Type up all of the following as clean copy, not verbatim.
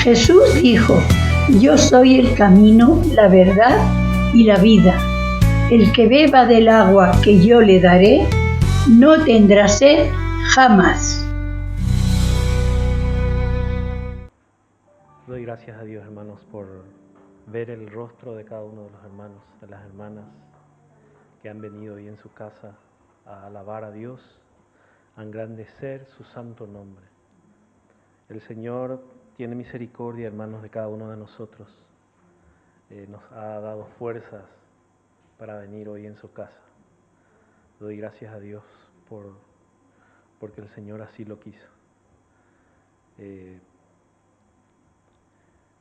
Jesús dijo: yo soy el camino, la verdad y la vida. El que beba del agua que yo le daré, no tendrá sed jamás. Doy gracias a Dios, hermanos, por ver el rostro de cada uno de los hermanos, de las hermanas que han venido hoy en su casa a alabar a Dios, a engrandecer su santo nombre. El Señor tiene misericordia, hermanos, de cada uno de nosotros. Nos ha dado fuerzas para venir hoy en su casa. Doy gracias a Dios porque el Señor así lo quiso.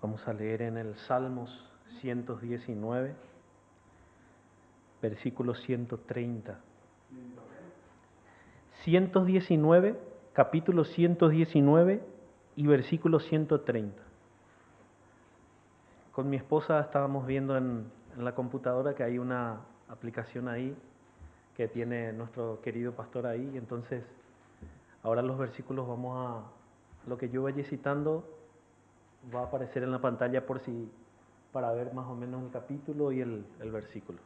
Vamos a leer en el Salmos 119, versículo 130. 119, capítulo 119 y versículo 130. Con mi esposa estábamos viendo en la computadora que hay una aplicación ahí que tiene nuestro querido pastor ahí. Entonces, ahora los versículos lo que yo vaya citando va a aparecer en la pantalla para ver más o menos el capítulo y el versículo.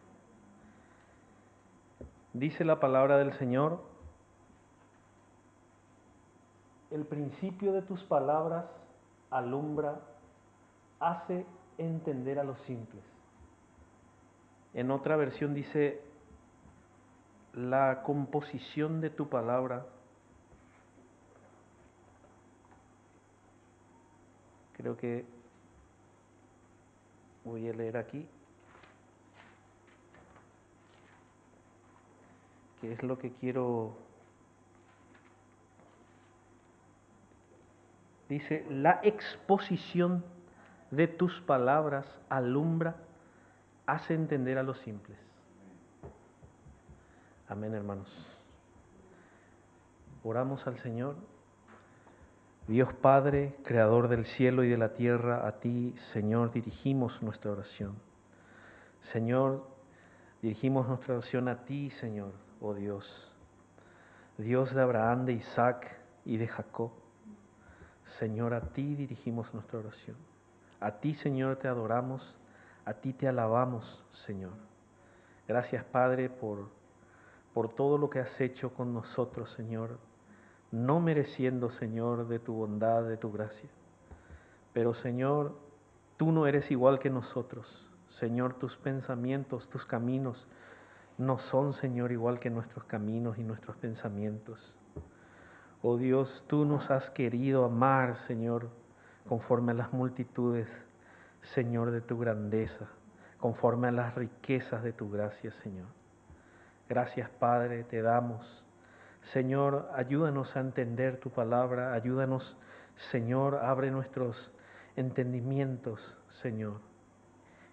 Dice la palabra del Señor: el principio de tus palabras alumbra, hace entender a los simples. En otra versión dice: la composición de tu palabra, creo que voy a leer aquí, que es lo que quiero. Dice: la exposición de tus palabras alumbra, hace entender a los simples. Amén, hermanos. Oramos al Señor. Dios Padre, Creador del cielo y de la tierra, a ti, Señor, dirigimos nuestra oración. Señor, dirigimos nuestra oración a ti, Señor, oh Dios. Dios de Abraham, de Isaac y de Jacob. Señor, a ti dirigimos nuestra oración. A ti, Señor, te adoramos, a ti te alabamos, Señor. Gracias, Padre, por todo lo que has hecho con nosotros, Señor, no mereciendo, Señor, de tu bondad, de tu gracia. Pero, Señor, tú no eres igual que nosotros. Señor, tus pensamientos, tus caminos no son, Señor, igual que nuestros caminos y nuestros pensamientos. Oh Dios, tú nos has querido amar, Señor, conforme a las multitudes, Señor, de tu grandeza, conforme a las riquezas de tu gracia, Señor. Gracias, Padre, te damos. Señor, ayúdanos a entender tu palabra, ayúdanos, Señor, abre nuestros entendimientos, Señor.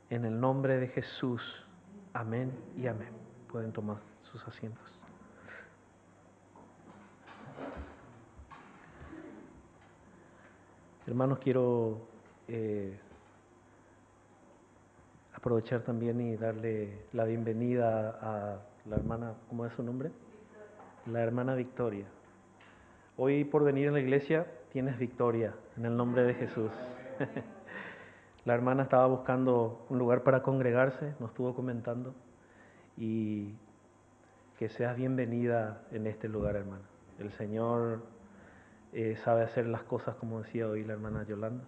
En el nombre de Jesús, amén y amén. Pueden tomar sus asientos. Hermanos, quiero aprovechar también y darle la bienvenida a la hermana, ¿cómo es su nombre? La hermana Victoria. Hoy por venir a la iglesia tienes victoria en el nombre de Jesús. La hermana estaba buscando un lugar para congregarse, nos estuvo comentando, y que seas bienvenida en este lugar, hermana. El Señor sabe hacer las cosas, como decía hoy la hermana Yolanda.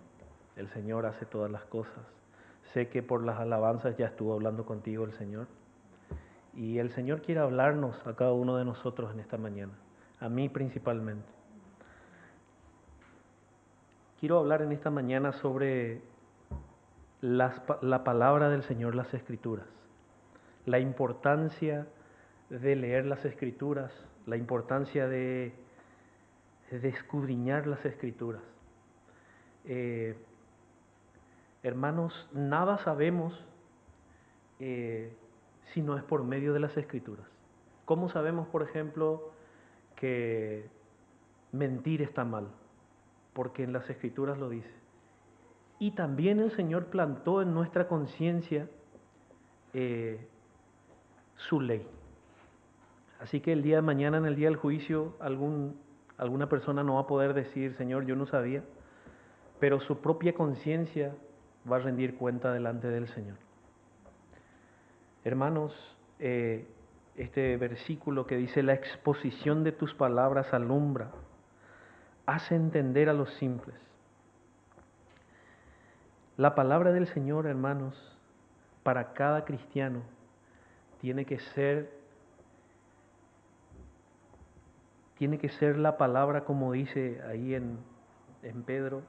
El Señor hace todas las cosas. Sé que por las alabanzas ya estuvo hablando contigo el Señor. Y el Señor quiere hablarnos a cada uno de nosotros en esta mañana, a mí principalmente. Quiero hablar en esta mañana sobre la palabra del Señor, las Escrituras. La importancia de leer las Escrituras, la importancia de escudriñar las Escrituras. Hermanos, nada sabemos si no es por medio de las Escrituras. ¿Cómo sabemos, por ejemplo, que mentir está mal? Porque en las Escrituras lo dice. Y también el Señor plantó en nuestra conciencia su ley. Así que el día de mañana, en el día del juicio, alguna persona no va a poder decir: Señor, yo no sabía, pero su propia conciencia va a rendir cuenta delante del Señor. Hermanos, este versículo que dice: la exposición de tus palabras alumbra, hace entender a los simples. La palabra del Señor, hermanos, para cada cristiano tiene que ser la palabra, como dice ahí en Pedro,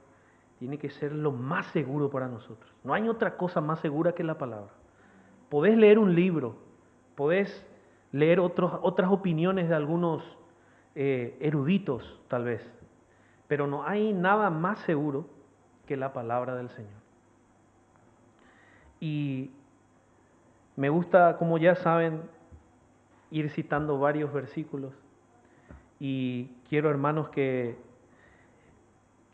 tiene que ser lo más seguro para nosotros. No hay otra cosa más segura que la palabra. Podés leer un libro, podés leer otras opiniones de algunos eruditos, tal vez, pero no hay nada más seguro que la palabra del Señor. Y me gusta, como ya saben, ir citando varios versículos, y quiero, hermanos, que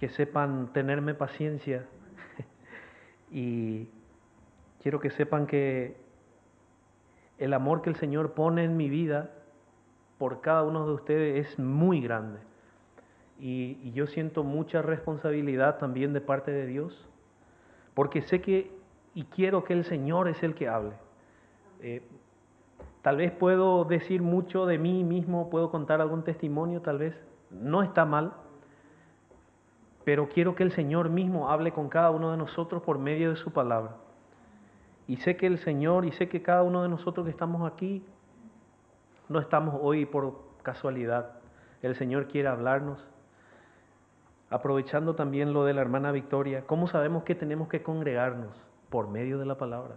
sepan tenerme paciencia y quiero que sepan que el amor que el Señor pone en mi vida por cada uno de ustedes es muy grande. Y yo siento mucha responsabilidad también de parte de Dios, porque sé que y quiero que el Señor es el que hable. Tal vez puedo decir mucho de mí mismo, puedo contar algún testimonio, tal vez no está mal, pero quiero que el Señor mismo hable con cada uno de nosotros por medio de su palabra. Y sé que el Señor, y sé que cada uno de nosotros que estamos aquí, no estamos hoy por casualidad. El Señor quiere hablarnos. Aprovechando también lo de la hermana Victoria, ¿cómo sabemos que tenemos que congregarnos? Por medio de la palabra.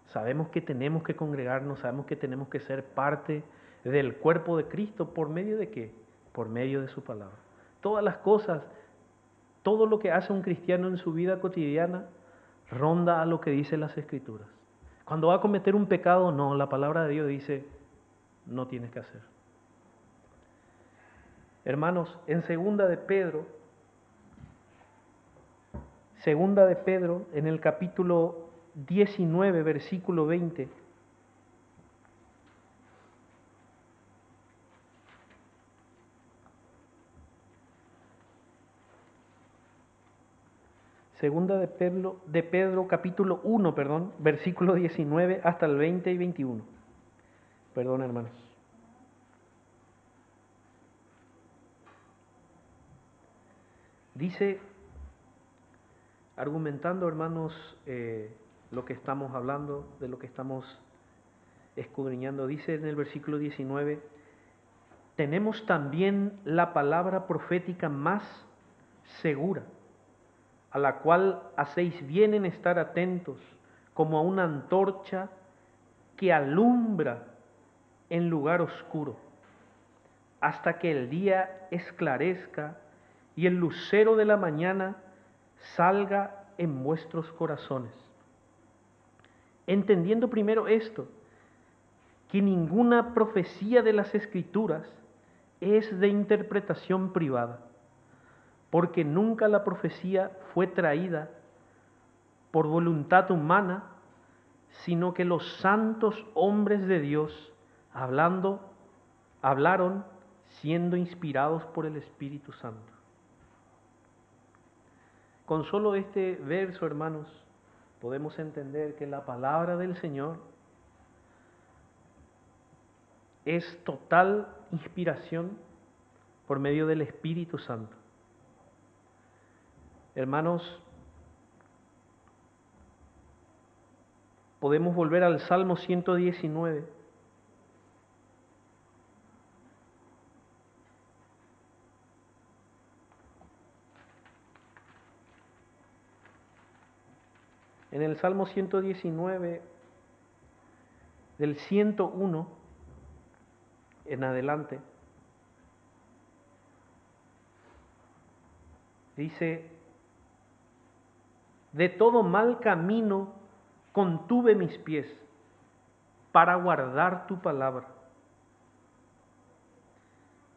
Sabemos que tenemos que congregarnos, sabemos que tenemos que ser parte del cuerpo de Cristo. ¿Por medio de qué? Por medio de su palabra. Todas las cosas, todo lo que hace un cristiano en su vida cotidiana, ronda a lo que dicen las Escrituras. Cuando va a cometer un pecado, no, la palabra de Dios dice, no tienes que hacer. Hermanos, en segunda de Pedro, en el capítulo 19, versículo 20, segunda de Pedro, capítulo 1, versículo 19 hasta el 20 y 21. Perdón, hermanos. Dice, argumentando, hermanos, lo que estamos hablando, de lo que estamos escudriñando, dice en el versículo 19, tenemos también la palabra profética más segura, a la cual hacéis bien en estar atentos, como a una antorcha que alumbra en lugar oscuro, hasta que el día esclarezca y el lucero de la mañana salga en vuestros corazones. Entendiendo primero esto, que ninguna profecía de las Escrituras es de interpretación privada, porque nunca la profecía fue traída por voluntad humana, sino que los santos hombres de Dios hablaron siendo inspirados por el Espíritu Santo. Con solo este verso, hermanos, podemos entender que la palabra del Señor es total inspiración por medio del Espíritu Santo. Hermanos, podemos volver al Salmo 119. En el Salmo 119, del 101 en adelante, dice, de todo mal camino contuve mis pies para guardar tu palabra.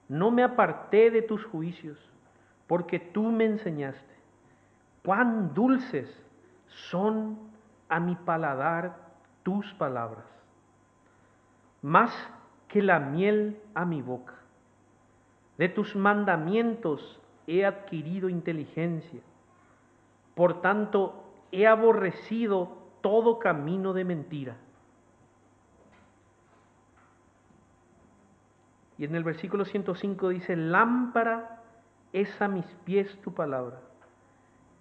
No me aparté de tus juicios, porque tú me enseñaste. Cuán dulces son a mi paladar tus palabras, más que la miel a mi boca. De tus mandamientos he adquirido inteligencia. Por tanto, he aborrecido todo camino de mentira. Y en el versículo 105 dice, lámpara es a mis pies tu palabra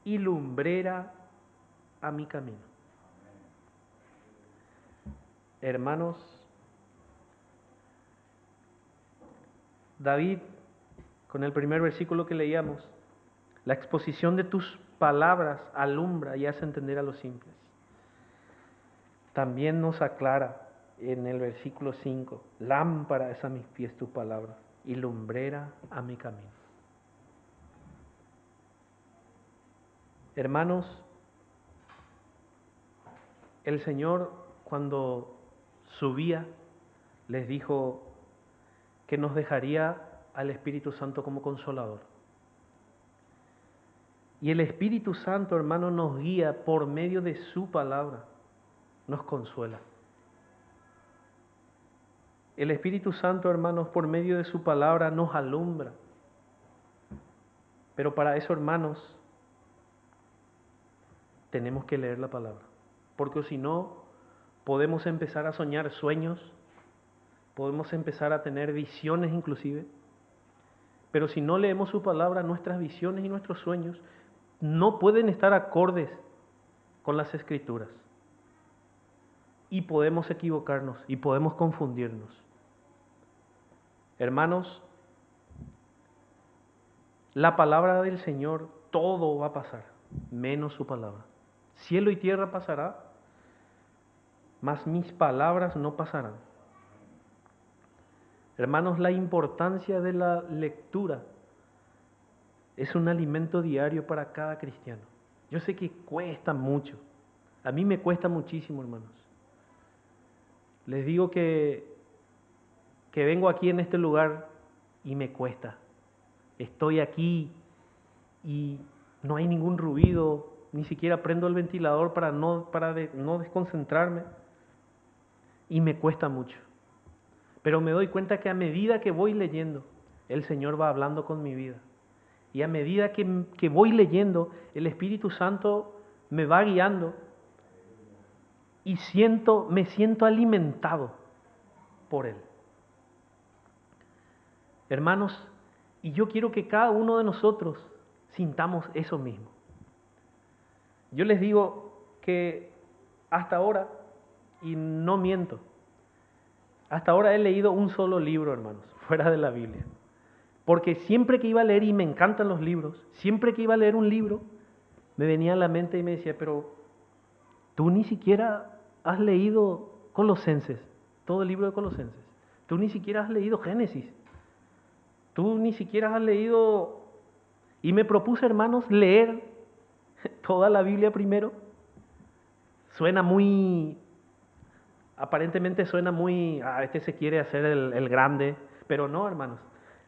y lumbrera a mi camino. Hermanos, David, con el primer versículo que leíamos, la exposición de tus palabras alumbra y hace entender a los simples. También nos aclara en el versículo 5, lámpara es a mis pies tu palabra y lumbrera a mi camino. Hermanos, el Señor cuando subía les dijo que nos dejaría al Espíritu Santo como consolador. Y el Espíritu Santo, hermano, nos guía por medio de su palabra, nos consuela. El Espíritu Santo, hermanos, por medio de su palabra nos alumbra. Pero para eso, hermanos, tenemos que leer la palabra. Porque si no, podemos empezar a soñar sueños, podemos empezar a tener visiones inclusive. Pero si no leemos su palabra, nuestras visiones y nuestros sueños no pueden estar acordes con las Escrituras. Y podemos equivocarnos y podemos confundirnos. Hermanos, la palabra del Señor, todo va a pasar, menos su palabra. Cielo y tierra pasará, mas mis palabras no pasarán. Hermanos, la importancia de la lectura es un alimento diario para cada cristiano. Yo sé que cuesta mucho. A mí me cuesta muchísimo, hermanos. Les digo que vengo aquí en este lugar y me cuesta. Estoy aquí y no hay ningún ruido, ni siquiera prendo el ventilador para no desconcentrarme. Y me cuesta mucho. Pero me doy cuenta que a medida que voy leyendo, el Señor va hablando con mi vida. Y a medida que voy leyendo, el Espíritu Santo me va guiando y me siento alimentado por Él. Hermanos, y yo quiero que cada uno de nosotros sintamos eso mismo. Yo les digo que hasta ahora, y no miento, hasta ahora he leído un solo libro, hermanos, fuera de la Biblia. Porque siempre que iba a leer, y me encantan los libros, siempre que iba a leer un libro, me venía a la mente y me decía, pero tú ni siquiera has leído Colosenses, todo el libro de Colosenses. Tú ni siquiera has leído Génesis. Tú ni siquiera has leído... Y me propuse, hermanos, leer toda la Biblia primero. Suena muy... Aparentemente suena muy... este se quiere hacer el grande. Pero no, hermanos.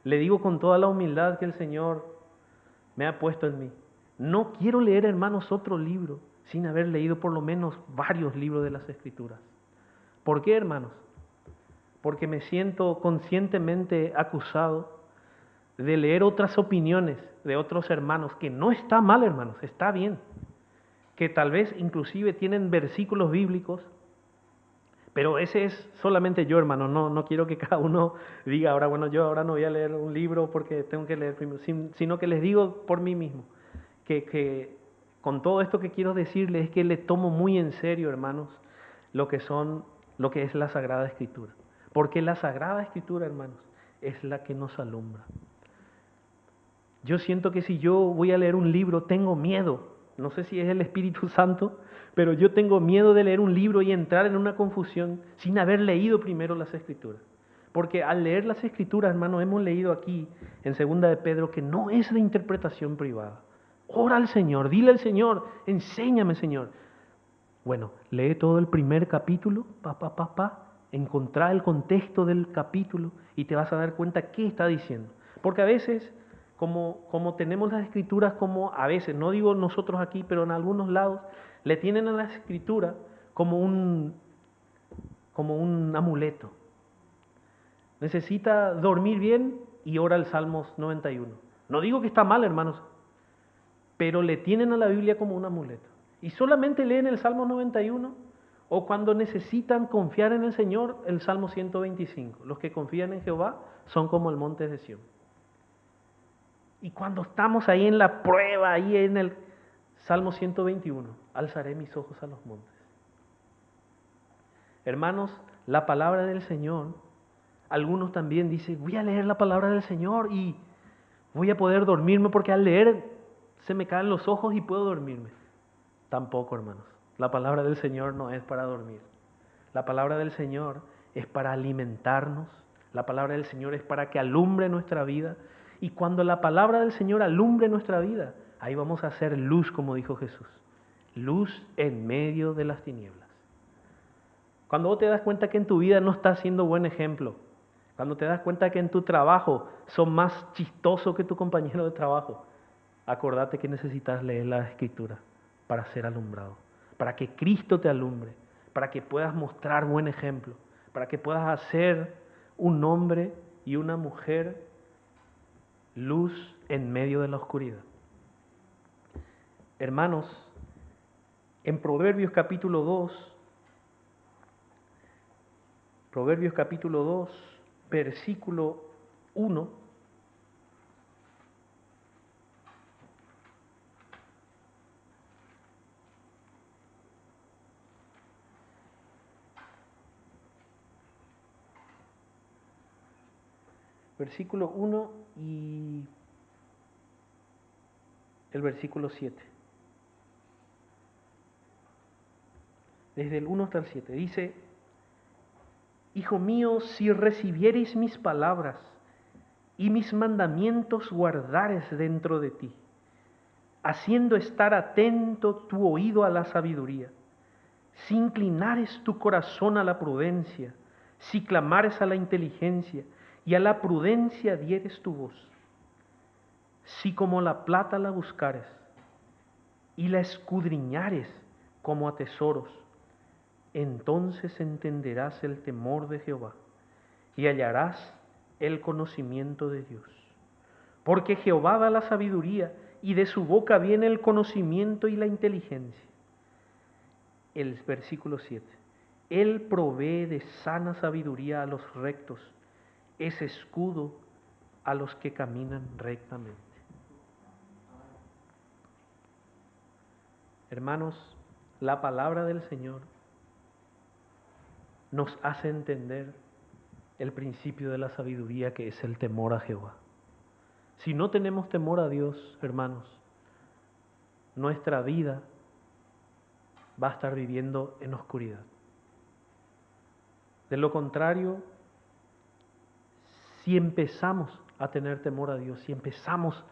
Le digo con toda la humildad que el Señor me ha puesto en mí. No quiero leer, hermanos, otro libro sin haber leído por lo menos varios libros de las Escrituras. ¿Por qué, hermanos? Porque me siento conscientemente acusado de leer otras opiniones de otros hermanos, que no está mal, hermanos, está bien. Que tal vez inclusive tienen versículos bíblicos, pero ese es solamente yo, hermano. No quiero que cada uno diga, ahora yo ahora no voy a leer un libro porque tengo que leer primero, sino que les digo por mí mismo, que con todo esto que quiero decirles es que le tomo muy en serio, hermanos, lo que es la Sagrada Escritura. Porque la Sagrada Escritura, hermanos, es la que nos alumbra. Yo siento que si yo voy a leer un libro, tengo miedo. No sé si es el Espíritu Santo, pero yo tengo miedo de leer un libro y entrar en una confusión sin haber leído primero las Escrituras. Porque al leer las Escrituras, hermano, hemos leído aquí en 2 de Pedro que no es de interpretación privada. Ora al Señor, dile al Señor, enséñame, Señor. Bueno, lee todo el primer capítulo, encontrá el contexto del capítulo y te vas a dar cuenta qué está diciendo. Porque a veces, como tenemos las Escrituras, como a veces, no digo nosotros aquí, pero en algunos lados, le tienen a la Escritura como un amuleto. Necesita dormir bien y ora el Salmos 91. No digo que está mal, hermanos, pero le tienen a la Biblia como un amuleto. Y solamente leen el Salmo 91 o cuando necesitan confiar en el Señor, el Salmo 125. Los que confían en Jehová son como el monte de Sión. Y cuando estamos ahí en la prueba, ahí en el Salmo 121, alzaré mis ojos a los montes. Hermanos, la palabra del Señor, algunos también dicen, voy a leer la palabra del Señor y voy a poder dormirme porque al leer se me caen los ojos y puedo dormirme. Tampoco, hermanos. La palabra del Señor no es para dormir. La palabra del Señor es para alimentarnos. La palabra del Señor es para que alumbre nuestra vida. Y cuando la palabra del Señor alumbre nuestra vida, ahí vamos a hacer luz, como dijo Jesús. Luz en medio de las tinieblas. Cuando vos te das cuenta que en tu vida no estás siendo buen ejemplo, cuando te das cuenta que en tu trabajo son más chistosos que tu compañero de trabajo, acordate que necesitas leer la Escritura para ser alumbrado, para que Cristo te alumbre, para que puedas mostrar buen ejemplo, para que puedas hacer un hombre y una mujer luz en medio de la oscuridad. Hermanos, en Proverbios capítulo 2, versículo 1, versículo 1 y el versículo 7. Desde el 1 hasta el 7. Dice, Hijo mío, si recibiereis mis palabras y mis mandamientos guardares dentro de ti, haciendo estar atento tu oído a la sabiduría, si inclinares tu corazón a la prudencia, si clamares a la inteligencia y a la prudencia dieres tu voz, si como la plata la buscares y la escudriñares como a tesoros, entonces entenderás el temor de Jehová y hallarás el conocimiento de Dios. Porque Jehová da la sabiduría y de su boca viene el conocimiento y la inteligencia. El versículo 7. Él provee de sana sabiduría a los rectos, es escudo a los que caminan rectamente. Hermanos, la palabra del Señor nos hace entender el principio de la sabiduría, que es el temor a Jehová. Si no tenemos temor a Dios, hermanos, nuestra vida va a estar viviendo en oscuridad. De lo contrario, si empezamos a tener temor a Dios, si empezamos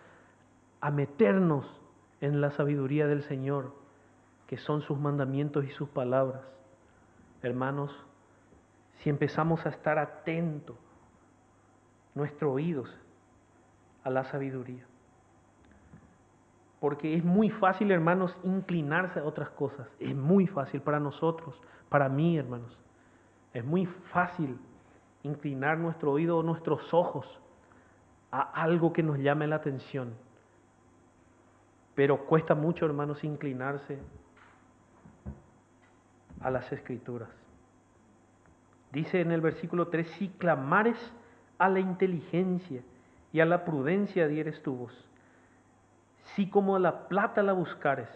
a meternos en la sabiduría del Señor, que son sus mandamientos y sus palabras, hermanos, si empezamos a estar atentos, nuestros oídos a la sabiduría. Porque es muy fácil, hermanos, inclinarse a otras cosas. Es muy fácil para nosotros, para mí, hermanos. Es muy fácil inclinar nuestro oído o nuestros ojos a algo que nos llame la atención. Pero cuesta mucho, hermanos, inclinarse a las Escrituras. Dice en el versículo 3, si clamares a la inteligencia y a la prudencia dieres tu voz, si como a la plata la buscares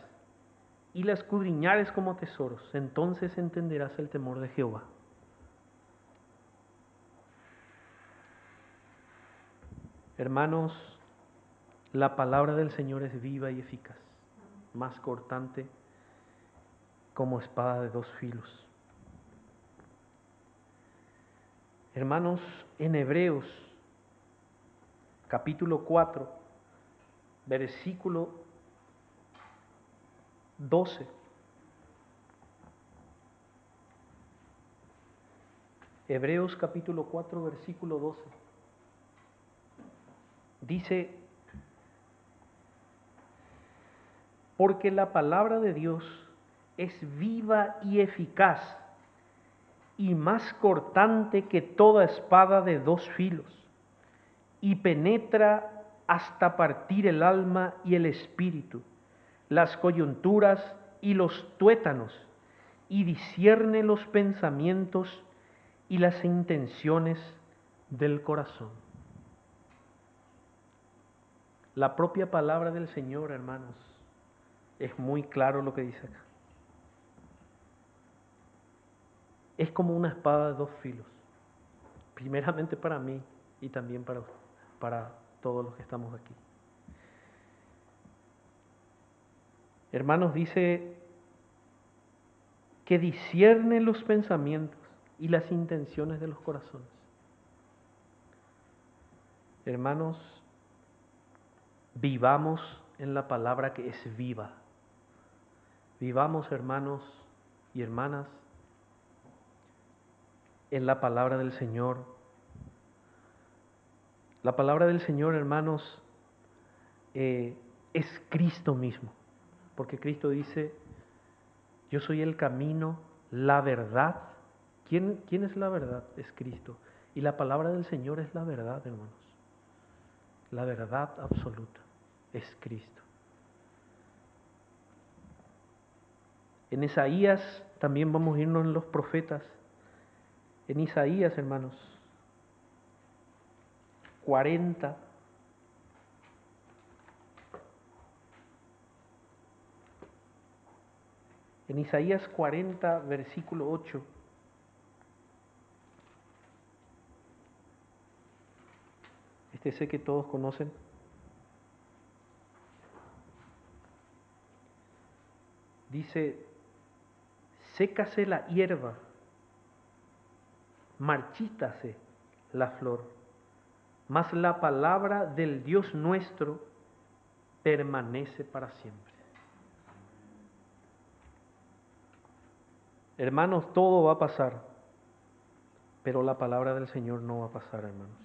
y la escudriñares como tesoros, entonces entenderás el temor de Jehová. Hermanos, la palabra del Señor es viva y eficaz, más cortante como espada de dos filos. Hermanos, en Hebreos capítulo 4, versículo 12. Hebreos capítulo 4, versículo 12. Dice, porque la palabra de Dios es viva y eficaz y más cortante que toda espada de dos filos, y penetra hasta partir el alma y el espíritu, las coyunturas y los tuétanos, y discierne los pensamientos y las intenciones del corazón. La propia palabra del Señor, hermanos, es muy claro lo que dice acá. Es como una espada de dos filos, primeramente para mí y también para todos los que estamos aquí. Hermanos, dice que discierne los pensamientos y las intenciones de los corazones. Hermanos, vivamos en la palabra que es viva. Vivamos, hermanos y hermanas, en la palabra del Señor. La palabra del Señor, hermanos, es Cristo mismo, porque Cristo dice: yo soy el camino, la verdad. ¿Quién es la verdad? Es Cristo. Y la palabra del Señor es la verdad, hermanos. La verdad absoluta es Cristo. En Isaías también vamos a irnos en los profetas. En Isaías, hermanos, 40. En Isaías 40, versículo 8. Este sé que todos conocen. Dice: sécase la hierba, marchítase la flor, mas la palabra del Dios nuestro permanece para siempre. Hermanos, todo va a pasar, pero la palabra del Señor no va a pasar, hermanos.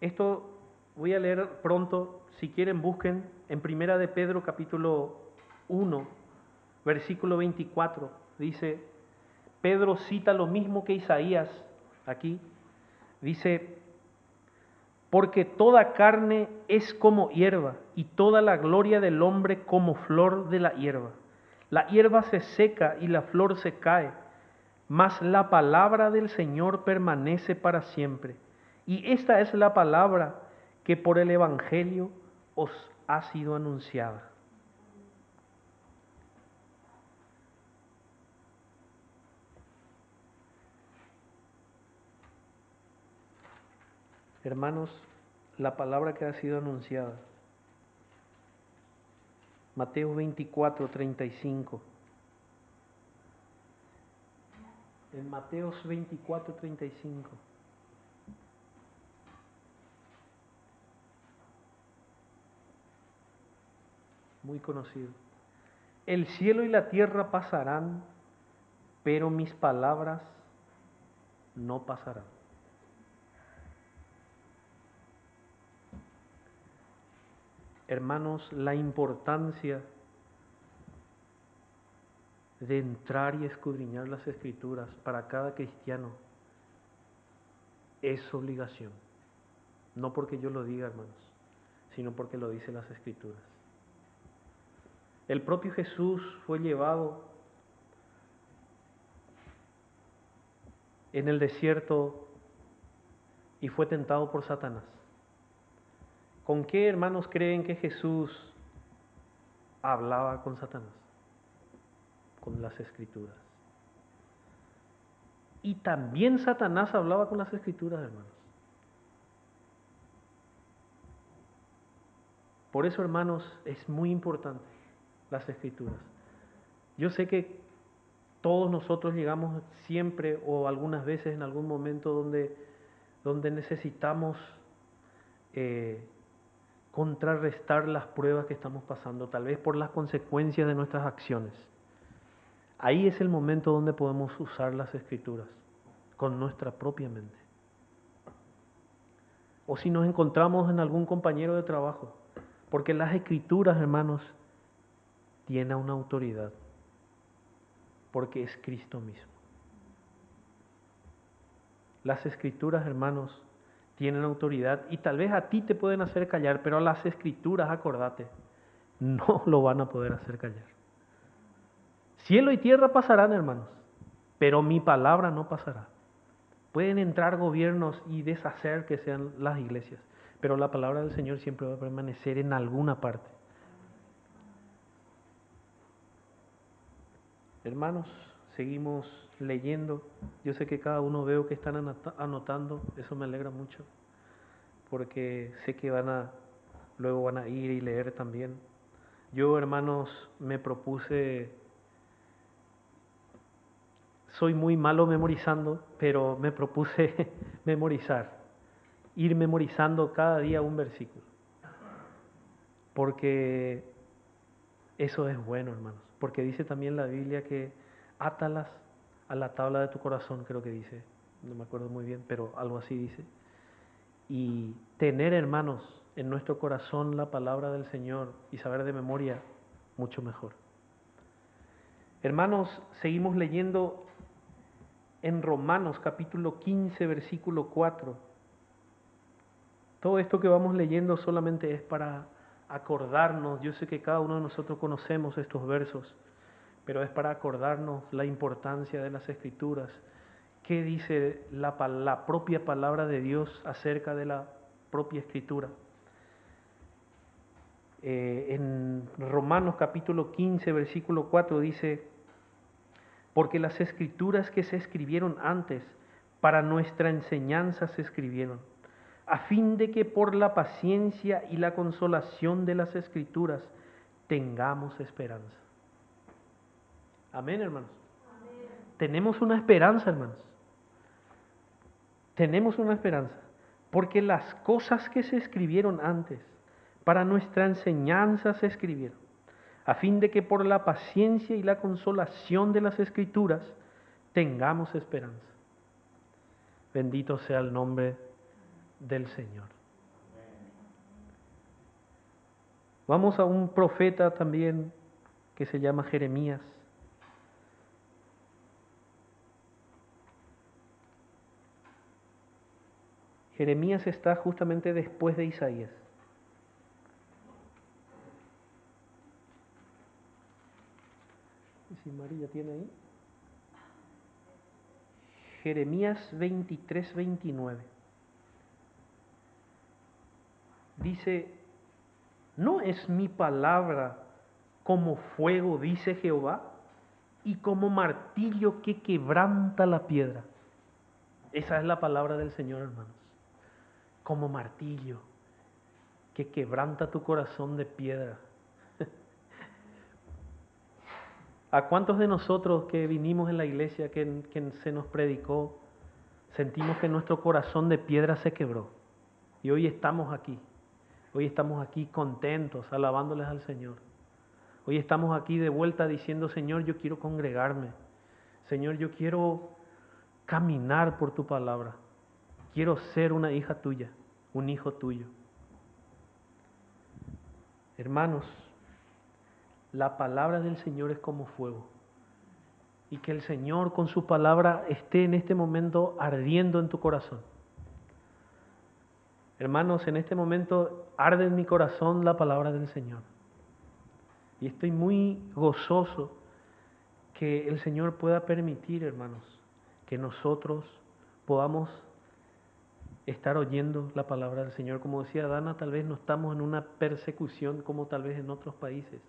Esto voy a leer pronto. Si quieren, busquen en Primera de Pedro capítulo 1, versículo 24. Dice, Pedro cita lo mismo que Isaías aquí. Dice: porque toda carne es como hierba, y toda la gloria del hombre como flor de la hierba. La hierba se seca y la flor se cae, mas la palabra del Señor permanece para siempre. Y esta es la palabra que por el Evangelio os ha sido anunciada. Hermanos, la palabra que ha sido anunciada. Mateo 24, 35. En Mateo 24, 35. Muy conocido. El cielo y la tierra pasarán, pero mis palabras no pasarán. Hermanos, la importancia de entrar y escudriñar las Escrituras para cada cristiano es obligación. No porque yo lo diga, hermanos, sino porque lo dicen las Escrituras. El propio Jesús fue llevado en el desierto y fue tentado por Satanás. ¿Con qué, hermanos, creen que Jesús hablaba con Satanás? Con las Escrituras. Y también Satanás hablaba con las Escrituras, hermanos. Por eso, hermanos, es muy importante las Escrituras. Yo sé que todos nosotros llegamos siempre o algunas veces en algún momento donde necesitamos contrarrestar las pruebas que estamos pasando, tal vez por las consecuencias de nuestras acciones. Ahí es el momento donde podemos usar las Escrituras con nuestra propia mente. O si nos encontramos en algún compañero de trabajo, porque las Escrituras, hermanos, tienen una autoridad, porque es Cristo mismo. Las Escrituras, hermanos, tienen autoridad y tal vez a ti te pueden hacer callar, pero a las Escrituras, acordate, no lo van a poder hacer callar. Cielo y tierra pasarán, hermanos, pero mi palabra no pasará. Pueden entrar gobiernos y deshacer que sean las iglesias, pero la palabra del Señor siempre va a permanecer en alguna parte. Hermanos, seguimos leyendo. Yo sé que cada uno veo que están anotando, eso me alegra mucho, porque sé que luego van a ir y leer también. Yo, hermanos, me propuse, soy muy malo memorizando, pero me propuse ir memorizando cada día un versículo, porque eso es bueno, hermanos, porque dice también la Biblia que átalas a la tabla de tu corazón, creo que dice, no me acuerdo muy bien, pero algo así dice. Y tener, hermanos, en nuestro corazón la palabra del Señor y saber de memoria, mucho mejor. Hermanos, seguimos leyendo en Romanos capítulo 15, versículo 4. Todo esto que vamos leyendo solamente es para acordarnos. Yo sé que cada uno de nosotros conocemos estos versos, pero es para acordarnos la importancia de las Escrituras. ¿Qué dice la propia palabra de Dios acerca de la propia Escritura? En Romanos capítulo 15, versículo 4 dice: porque las Escrituras que se escribieron antes, para nuestra enseñanza se escribieron, a fin de que por la paciencia y la consolación de las Escrituras tengamos esperanza. Amén, hermanos. Amén. Tenemos una esperanza, hermanos. Tenemos una esperanza, porque las cosas que se escribieron antes, para nuestra enseñanza se escribieron, a fin de que por la paciencia y la consolación de las Escrituras tengamos esperanza. Bendito sea el nombre del Señor. Vamos a un profeta también que se llama Jeremías. Jeremías está justamente después de Isaías. Si María tiene ahí. Jeremías 23, 29. Dice: ¿no es mi palabra como fuego, dice Jehová, y como martillo que quebranta la piedra? Esa es la palabra del Señor, hermanos. Como martillo que quebranta tu corazón de piedra. ¿A cuántos de nosotros que vinimos en la iglesia, que se nos predicó, sentimos que nuestro corazón de piedra se quebró? Y hoy estamos aquí. Hoy estamos aquí contentos, alabándoles al Señor. Hoy estamos aquí de vuelta diciendo: Señor, yo quiero congregarme. Señor, yo quiero caminar por tu palabra. Quiero ser una hija tuya, un hijo tuyo. Hermanos, la palabra del Señor es como fuego. Y que el Señor con su palabra esté en este momento ardiendo en tu corazón. Hermanos, en este momento arde en mi corazón la palabra del Señor. Y estoy muy gozoso que el Señor pueda permitir, hermanos, que nosotros podamos estar oyendo la palabra del Señor. Como decía Dana, tal vez no estamos en una persecución como tal vez en otros países,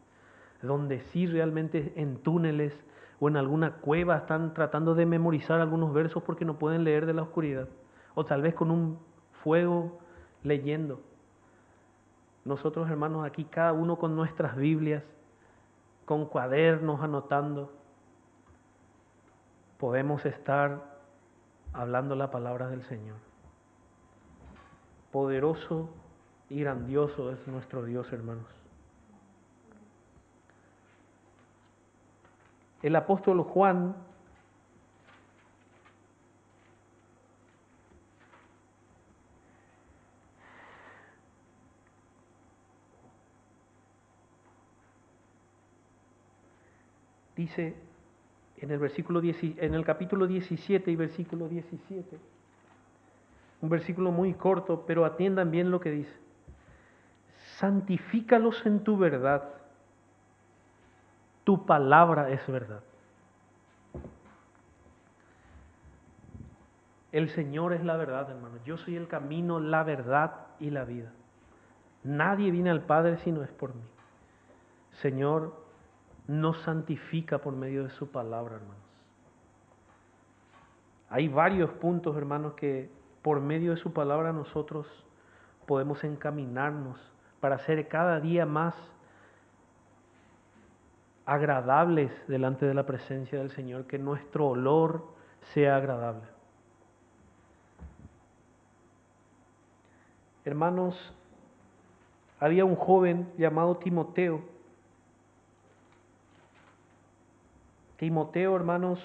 donde sí realmente en túneles o en alguna cueva están tratando de memorizar algunos versos porque no pueden leer de la oscuridad, o tal vez con un fuego leyendo. Nosotros, hermanos, aquí cada uno con nuestras Biblias, con cuadernos anotando, podemos estar hablando la palabra del Señor. Poderoso y grandioso es nuestro Dios, hermanos. El apóstol Juan dice en el capítulo 17 y versículo 17: Un versículo muy corto, pero atiendan bien lo que dice. Santifícalos en tu verdad. Tu palabra es verdad. El Señor es la verdad, hermano. Yo soy el camino, la verdad y la vida. Nadie viene al Padre si no es por mí. Señor nos santifica por medio de su palabra, hermanos. Hay varios puntos, hermanos, que por medio de su palabra nosotros podemos encaminarnos para ser cada día más agradables delante de la presencia del Señor, que nuestro olor sea agradable. Hermanos, había un joven llamado Timoteo. Timoteo, hermanos,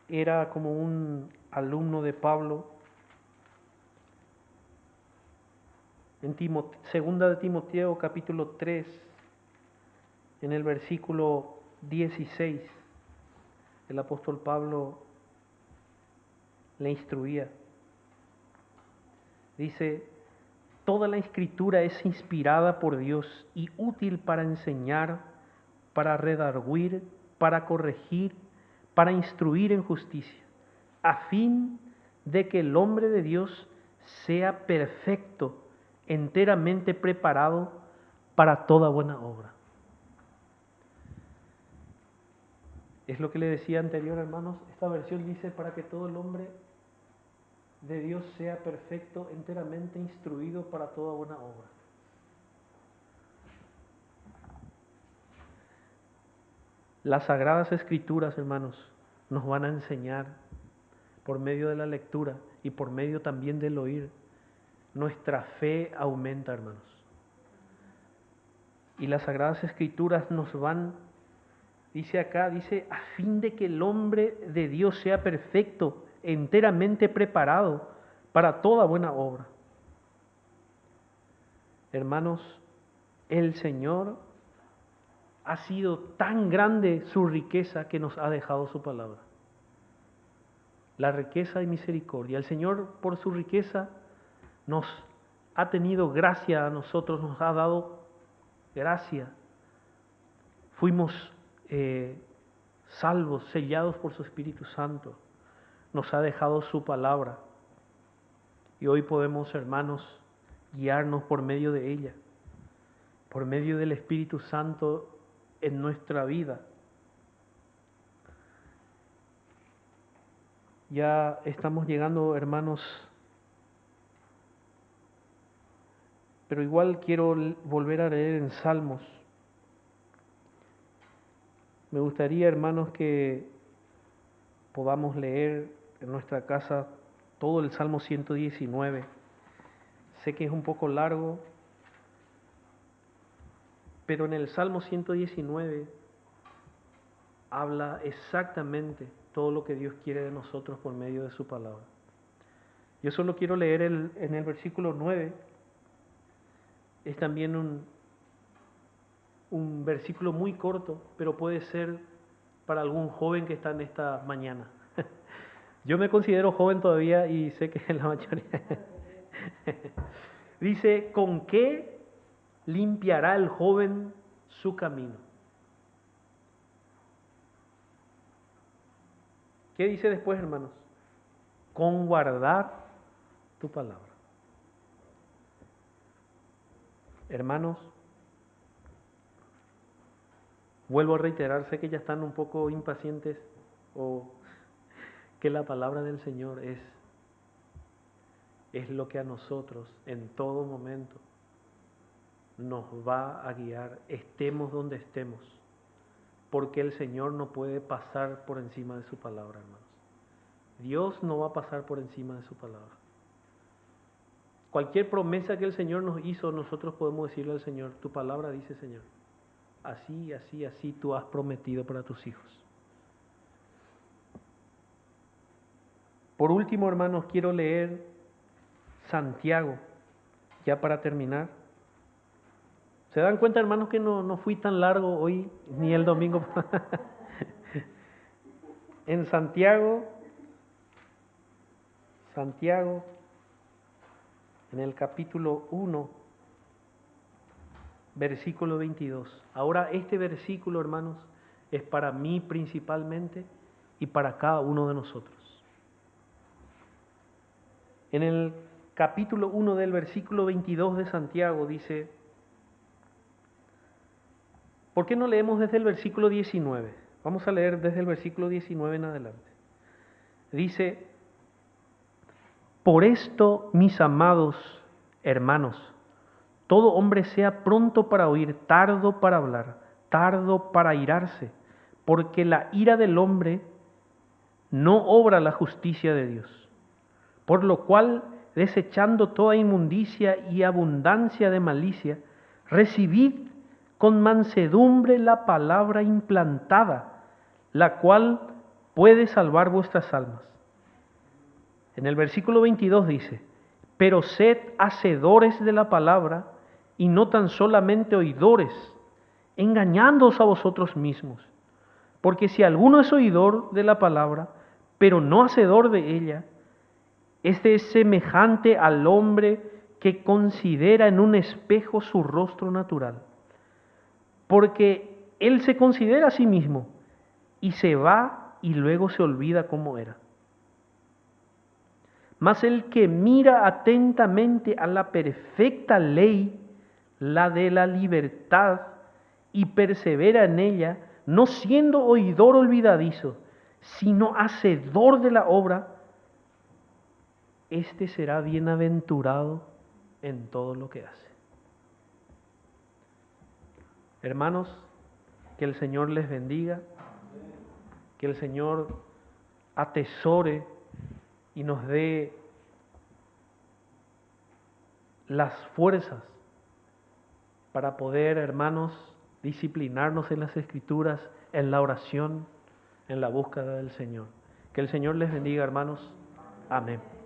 era como un alumno de Pablo. En segunda de Timoteo, capítulo 3, en el versículo 16, el apóstol Pablo le instruía. Dice: toda la escritura es inspirada por Dios y útil para enseñar, para redarguir, para corregir, para instruir en justicia, a fin de que el hombre de Dios sea perfecto, enteramente preparado para toda buena obra. Es lo que le decía anterior, hermanos. Esta versión dice: para que todo el hombre de Dios sea perfecto, enteramente instruido para toda buena obra. Las Sagradas Escrituras, hermanos, nos van a enseñar por medio de la lectura y por medio también del oír. Nuestra fe aumenta, hermanos. Y las Sagradas Escrituras nos van, dice acá, dice, a fin de que el hombre de Dios sea perfecto, enteramente preparado para toda buena obra. Hermanos, el Señor ha sido tan grande su riqueza que nos ha dejado su palabra. La riqueza y misericordia. El Señor, por su riqueza, nos ha tenido gracia a nosotros, nos ha dado gracia. Fuimos salvos, sellados por su Espíritu Santo. Nos ha dejado su palabra. Y hoy podemos, hermanos, guiarnos por medio de ella, por medio del Espíritu Santo en nuestra vida. Ya estamos llegando, hermanos, pero igual quiero volver a leer en Salmos. Me gustaría, hermanos, que podamos leer en nuestra casa todo el Salmo 119. Sé que es un poco largo, pero en el Salmo 119 habla exactamente todo lo que Dios quiere de nosotros por medio de su palabra. Yo solo quiero leer en el versículo 9. Es también un versículo muy corto, pero puede ser para algún joven que está en esta mañana. Yo me considero joven todavía y sé que la mayoría. Dice: ¿con qué limpiará el joven su camino? ¿Qué dice después, hermanos? Con guardar tu palabra. Hermanos, vuelvo a reiterar, sé que ya están un poco impacientes, o que la palabra del Señor es lo que a nosotros en todo momento nos va a guiar, estemos donde estemos, porque el Señor no puede pasar por encima de su palabra, hermanos. Dios no va a pasar por encima de su palabra. Cualquier promesa que el Señor nos hizo, nosotros podemos decirle al Señor: tu palabra dice, Señor, así, así, así tú has prometido para tus hijos. Por último, hermanos, quiero leer Santiago, ya para terminar. ¿Se dan cuenta, hermanos, que no fui tan largo hoy, ni el domingo? En Santiago Santiago, en el capítulo 1, versículo 22. Ahora este versículo, hermanos, es para mí principalmente y para cada uno de nosotros. En el capítulo 1 del versículo 22 de Santiago dice, ¿por qué no leemos desde el versículo 19? Vamos a leer desde el versículo 19 en adelante. Dice, por esto, mis amados hermanos, todo hombre sea pronto para oír, tardo para hablar, tardo para irarse, porque la ira del hombre no obra la justicia de Dios. Por lo cual, desechando toda inmundicia y abundancia de malicia, recibid con mansedumbre la palabra implantada, la cual puede salvar vuestras almas. En el versículo 22 dice, pero sed hacedores de la palabra y no tan solamente oidores, engañándoos a vosotros mismos. Porque si alguno es oidor de la palabra, pero no hacedor de ella, este es semejante al hombre que considera en un espejo su rostro natural. Porque él se considera a sí mismo y se va y luego se olvida cómo era. Mas el que mira atentamente a la perfecta ley, la de la libertad, y persevera en ella, no siendo oidor olvidadizo, sino hacedor de la obra, este será bienaventurado en todo lo que hace. Hermanos, que el Señor les bendiga, que el Señor atesore y nos dé las fuerzas para poder, hermanos, disciplinarnos en las Escrituras, en la oración, en la búsqueda del Señor. Que el Señor les bendiga, hermanos. Amén.